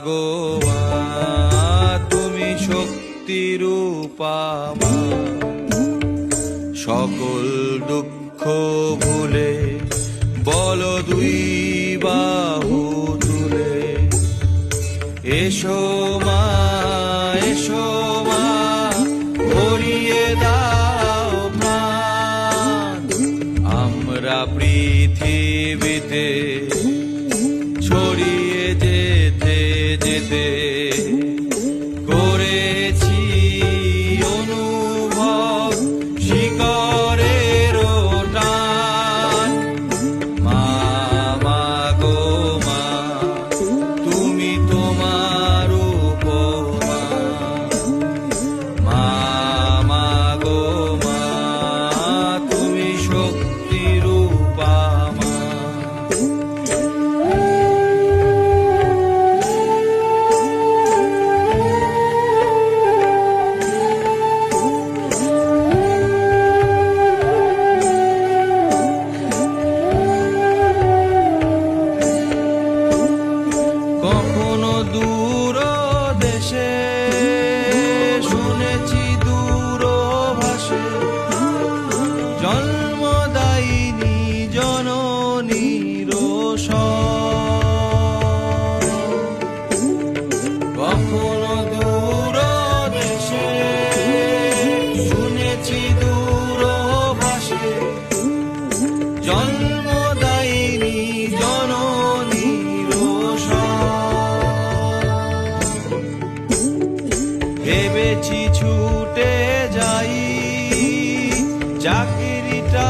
গো মা, তুমি শক্তিরূপা মা। সকল দুঃখ ভুলে বলো দুই বাহু তুলে, এসো মা, এসো মা, ভরিয়ে দাও প্রাণ। আমরা পৃথিবীতে ছড়িয়ে যেতে যেতে করেছি অনুভব শিকরের টান। মা, মা গো মা, তুমি তোমার উপমা। মা, মা গো মা, তুমি শক্তিরূপা মা। কখনো দূর দেশে শুনেছি দূরভাষে, জন্মদায়িনী জননীর স্বর। কখনো দূর দেশে শুনেছি দূরভাষে, জন্মদায়িনী জননীর ভেবেছি ছুটে যাই চাকরিটা